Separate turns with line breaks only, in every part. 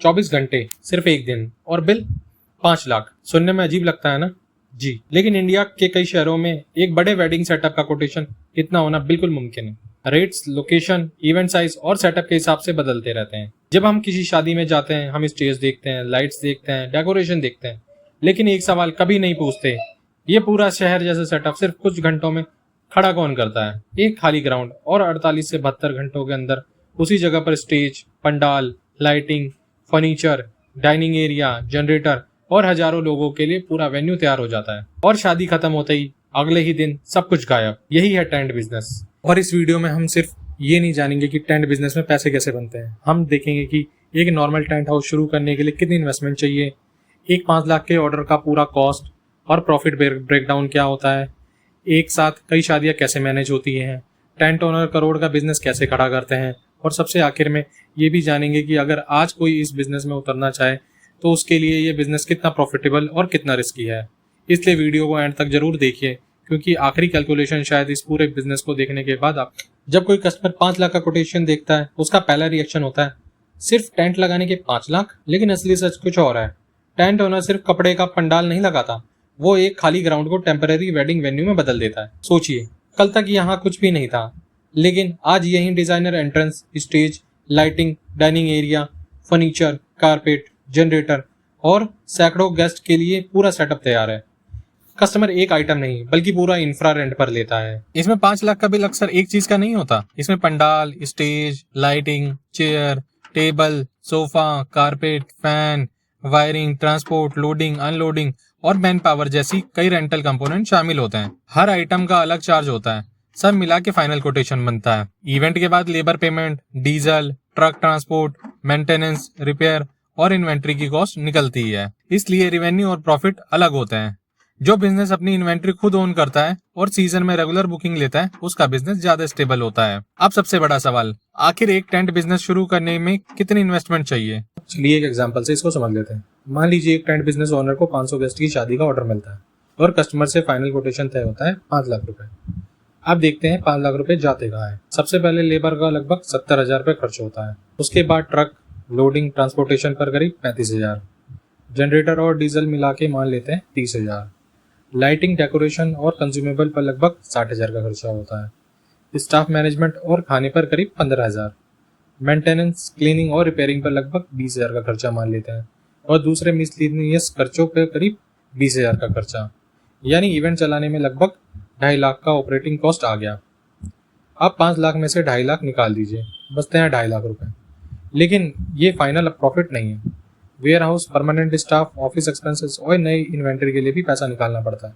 24 घंटे सिर्फ एक दिन और बिल 5 लाख। सुनने में अजीब लगता है ना जी, लेकिन इंडिया के कई शहरों में एक बड़े वेडिंग सेटअप का कोटेशन इतना होना बिल्कुल मुमकिन है। रेट्स, लोकेशन, इवेंट साइज और सेटअप के हिसाब से बदलते रहते हैं। जब हम किसी शादी में जाते हैं, हम स्टेज देखते हैं, लाइट्स देखते हैं, डेकोरेशन देखते हैं, लेकिन एक सवाल कभी नहीं पूछते, ये पूरा शहर जैसा सेटअप सिर्फ कुछ घंटों में खड़ा कौन करता है? एक खाली ग्राउंड और 48 से 72 घंटों के अंदर उसी जगह पर stage, pandal, lighting, furniture, dining area, generator और हजारों लोगों के लिए पूरा वेन्यू तैयार हो जाता है और शादी खत्म होते ही अगले ही दिन सब कुछ गायब। यही है टेंट बिजनेस। और इस वीडियो में हम सिर्फ ये नहीं जानेंगे कि टेंट बिजनेस में पैसे कैसे बनते हैं, हम देखेंगे कि एक नॉर्मल टेंट हाउस शुरू करने के लिए कितनी इन्वेस्टमेंट चाहिए, एक 5 लाख के ऑर्डर का पूरा कॉस्ट और प्रॉफिट ब्रेकडाउन क्या होता है, एक साथ कई शादियां कैसे मैनेज होती हैं, टेंट ओनर करोड़ का बिजनेस कैसे खड़ा करते हैं, और सबसे आखिर में ये भी जानेंगे कि अगर आज कोई इस बिजनेस में उतरना चाहे तो उसके लिए ये बिजनेस कितना प्रॉफिटेबल और कितना रिस्की है। इसलिए वीडियो को एंड तक जरूर देखिए, क्योंकि आखिरी कैलकुलेशन शायद इस पूरे बिजनेस को देखने के बाद आप जब कोई कस्टमर 5 लाख का कोटेशन देखता है, उसका पहला रिएक्शन होता है सिर्फ टेंट लगाने के 5 लाख। लेकिन असली सच कुछ और है। टेंट ओनर सिर्फ कपड़े का पंडाल नहीं लगाता, वो एक खाली ग्राउंड को टेम्पररी वेडिंग वेन्यू में बदल देता है। सोचिए, कल तक यहाँ कुछ भी नहीं था, लेकिन आज यही designer entrance, stage, lighting, dining area, furniture, carpet, generator और सैकड़ों गेस्ट के लिए पूरा सेटअप तैयार है। कस्टमर एक आइटम नहीं बल्कि पूरा इंफ्रा रेंट पर लेता है। इसमें 5 लाख का बिल अक्सर एक चीज का नहीं होता। इसमें pandal, stage, lighting, chair, table, sofa, carpet, fan, wiring, transport, loading, unloading और मैन पावर जैसी कई रेंटल कंपोनेंट शामिल होते हैं। हर आइटम का अलग चार्ज होता है, सब मिला के फाइनल कोटेशन बनता है। इवेंट के बाद labour payment, diesel, truck transport, maintenance, repair और इन्वेंट्री की कॉस्ट निकलती है। इसलिए रेवेन्यू और प्रॉफिट अलग होते हैं। जो बिजनेस अपनी इन्वेंट्री खुद ओन करता है और सीजन में रेगुलर बुकिंग लेता है, उसका बिजनेस ज्यादा स्टेबल होता है। अब सबसे बड़ा सवाल, आखिर एक टेंट बिजनेस शुरू करने में कितनी इन्वेस्टमेंट चाहिए? चलिए एक एग्जांपल से इसको समझ लेते हैं। मान लीजिए एक टेंट बिजनेस ओनर को 500 गेस्ट की शादी का ऑर्डर मिलता है और कस्टमर से फाइनल कोटेशन तय होता है 5 लाख रुपए। अब देखते हैं 5 लाख रुपए जाते कहाँ है। सबसे पहले लेबर का लगभग 70,000 रुपए खर्च होता है। उसके बाद ट्रक, लोडिंग, ट्रांसपोर्टेशन पर करीब 35,000, जनरेटर और डीजल मिला के मान लेते हैं 30,000, लाइटिंग, डेकोरेशन और कंज्यूमेबल पर लगभग 60,000 का खर्चा होता है, स्टाफ मैनेजमेंट और खाने पर करीब 15,000, मेंटेनेंस, क्लीनिंग और रिपेयरिंग पर लगभग 20,000 का खर्चा मान लेते हैं और दूसरे मिसलेनियस खर्चों पर करीब 20,000 का खर्चा। यानी इवेंट चलाने में लगभग 2.5 लाख का ऑपरेटिंग कॉस्ट आ गया। अब 5 लाख में से 2.5 लाख निकाल दीजिए, बचते हैं 2.5 लाख रुपए। लेकिन ये फाइनल प्रॉफिट नहीं है। Warehouse, permanent staff, office expenses और नई इन्वेंट्री के लिए भी पैसा निकालना पड़ता है।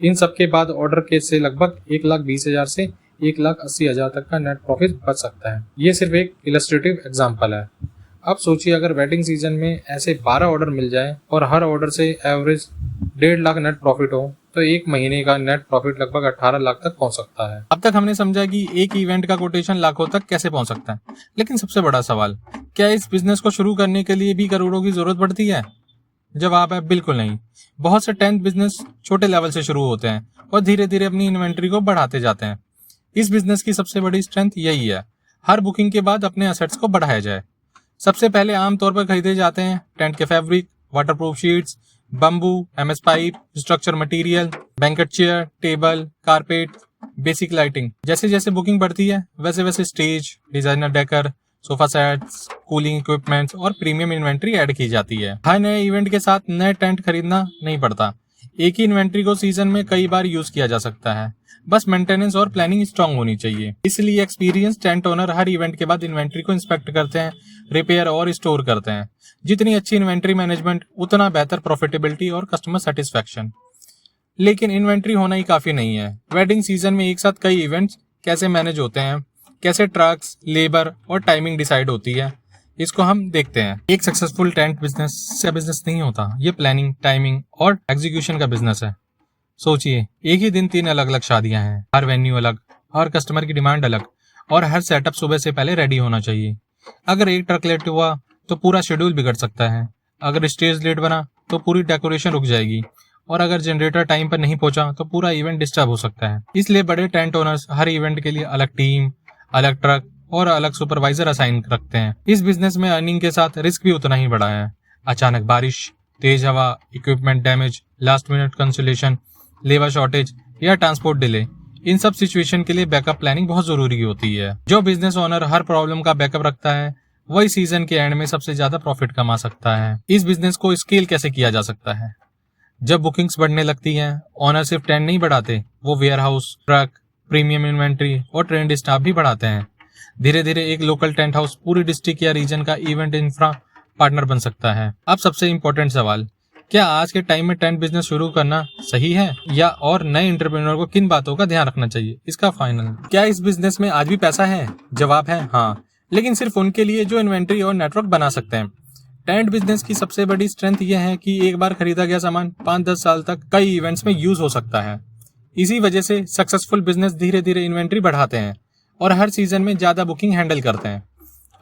इन सब के बाद ऑर्डर के से लगभग 1,20,000 से 1,80,000 तक का नेट प्रॉफिट बच सकता है। ये सिर्फ एक इलस्ट्रेटिव एग्जांपल है। अब सोचिए अगर वेडिंग सीजन में ऐसे 12 ऑर्डर मिल जाए और हर ऑर्डर से एवरेज 1.5 लाख नेट प्रॉफिट हो, तो एक महीने का नेट प्रॉफिट लगभग 18 लाख तक पहुंच सकता है। अब तक हमने समझा कि एक इवेंट का कोटेशन लाखों तक कैसे पहुंच सकता है, लेकिन सबसे बड़ा सवाल, क्या इस बिजनेस को शुरू करने के लिए भी करोड़ों की जरूरत पड़ती है? जवाब है बिल्कुल नहीं। बहुत से टेंट बिजनेस छोटे लेवल से शुरू होते हैं और धीरे धीरे अपनी इन्वेंट्री को बढ़ाते जाते हैं। इस बिजनेस की सबसे बड़ी स्ट्रेंथ यही है, हर बुकिंग के बाद अपने एसेट्स को बढ़ाया जाए। सबसे पहले आमतौर पर खरीदे जाते हैं टेंट के fabric, waterproof sheets, bamboo, MS pipe, structure material, banquet chair, table, carpet, basic lighting. जैसे जैसे बुकिंग बढ़ती है वैसे वैसे stage, designer decker, sofa sets, cooling equipments और प्रीमियम इन्वेंट्री ऐड की जाती है। हर नए इवेंट के साथ नए टेंट खरीदना नहीं पड़ता। एक ही इन्वेंट्री को सीजन में कई बार यूज किया जा सकता है, बस मेंटेनेंस और प्लानिंग स्ट्रांग होनी चाहिए। इसलिए एक्सपीरियंस टेंट ओनर हर इवेंट के बाद इन्वेंट्री को इंस्पेक्ट करते हैं, रिपेयर और स्टोर करते हैं। जितनी अच्छी इन्वेंट्री मैनेजमेंट, उतना बेहतर प्रॉफिटेबिलिटी और कस्टमर सेटिस्फैक्शन। लेकिन इन्वेंट्री होना ही काफी नहीं है। वेडिंग सीजन में एक साथ कई इवेंट्स कैसे मैनेज होते हैं, कैसे ट्रक्स, लेबर और टाइमिंग डिसाइड होती है, इसको हम देखते हैं। एक सक्सेसफुल टेंट बिजनेस नहीं होता, ये प्लानिंग, टाइमिंग और एग्जीक्यूशन का बिजनेस है। सोचिए, एक ही दिन 3 अलग अलग शादियां हैं, हर वेन्यू अलग, हर कस्टमर की डिमांड अलग और हर सेटअप सुबह से पहले रेडी होना चाहिए। अगर एक ट्रक लेट हुआ तो पूरा शेड्यूल बिगड़ सकता है, अगर स्टेज लेट बना तो पूरी डेकोरेशन रुक जाएगी और अगर जनरेटर टाइम पर नहीं पहुंचा तो पूरा इवेंट डिस्टर्ब हो सकता है। इसलिए बड़े टेंट ओनर्स हर इवेंट के लिए अलग टीम, अलग ट्रक और अलग सुपरवाइजर असाइन रखते हैं। इस बिजनेस में अर्निंग के साथ रिस्क भी उतना ही बड़ा है। अचानक बारिश, तेज हवा, equipment damage, last minute cancellation, labour shortage या ट्रांसपोर्ट डिले, इन सब सिचुएशन के लिए बैकअप प्लानिंग बहुत जरूरी होती है। जो बिजनेस ओनर हर प्रॉब्लम का बैकअप रखता है वही सीजन के एंड में सबसे ज्यादा प्रॉफिट कमा सकता है। इस बिजनेस को स्केल कैसे किया जा सकता है? जब बुकिंग्स बढ़ने लगती हैं, ओनर सिर्फ टेंट नहीं बढ़ाते, वो warehouse, truck, premium inventory और ट्रेंड स्टाफ भी बढ़ाते हैं। धीरे धीरे एक लोकल टेंट हाउस पूरी डिस्ट्रिक्ट या रीजन का इवेंट इंफ्रा पार्टनर बन सकता है। अब सबसे इम्पोर्टेंट सवाल, क्या आज के टाइम में टेंट बिजनेस शुरू करना सही है या और नए एंटरप्रेन्योर को किन बातों का ध्यान रखना चाहिए? इसका फाइनल, क्या इस बिजनेस में आज भी पैसा है? जवाब है हाँ, लेकिन सिर्फ उनके लिए जो इन्वेंट्री और नेटवर्क बना सकते हैं। टेंट बिजनेस की सबसे बड़ी स्ट्रेंथ यह है कि एक बार खरीदा गया सामान 5-10 साल तक कई इवेंट्स में यूज हो सकता है। इसी वजह से सक्सेसफुल बिजनेस धीरे धीरे इन्वेंट्री बढ़ाते हैं और हर सीजन में ज्यादा बुकिंग हैंडल करते हैं।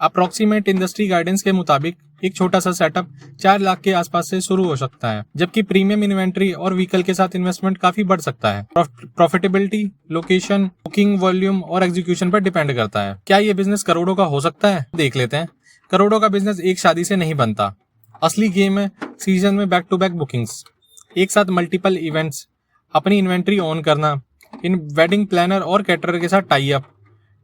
अप्रोक्सीमेट इंडस्ट्री गाइडेंस के मुताबिक एक छोटा सा सेटअप 4 लाख के आसपास से शुरू हो सकता है, जबकि प्रीमियम इन्वेंट्री और व्हीकल के साथ इन्वेस्टमेंट काफी बढ़ सकता है। प्रॉफिटेबिलिटी, लोकेशन, बुकिंग वॉल्यूम और एग्जीक्यूशन पर डिपेंड करता है। क्या ये बिजनेस करोड़ों का हो सकता है? देख लेते हैं। करोड़ों का बिजनेस एक शादी से नहीं बनता। असली गेम है सीजन में बैक टू बैक बुकिंग्स, एक साथ मल्टीपल इवेंट्स, अपनी इन्वेंट्री ऑन करना, इन वेडिंग प्लानर और कैटरर के साथ टाई अप,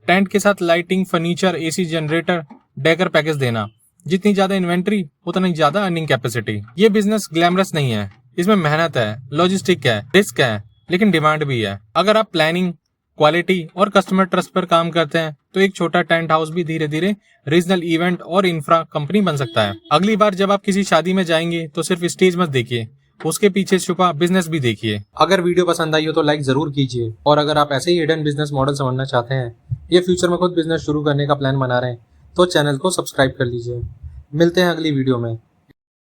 टेंट के साथ lighting, furniture, AC, generator, decker package देना। जितनी ज्यादा इन्वेंट्री उतना ही ज्यादा अर्निंग कैपेसिटी। ये बिजनेस ग्लैमरस नहीं है, इसमें मेहनत है, लॉजिस्टिक है, रिस्क है, लेकिन डिमांड भी है। अगर आप प्लानिंग, क्वालिटी और कस्टमर ट्रस्ट पर काम करते हैं तो एक छोटा टेंट हाउस भी धीरे धीरे रीजनल इवेंट और इंफ्रा कंपनी बन सकता है। अगली बार जब आप किसी शादी में जाएंगे तो सिर्फ स्टेज मत देखिए, उसके पीछे छुपा बिजनेस भी देखिए। अगर वीडियो पसंद आई हो तो लाइक जरूर कीजिए, और अगर आप ऐसे ही हिडन बिजनेस मॉडल समझना चाहते हैं या फ्यूचर में खुद बिजनेस शुरू करने का प्लान बना रहे हैं तो चैनल को सब्सक्राइब कर लीजिए। मिलते हैं अगली वीडियो में।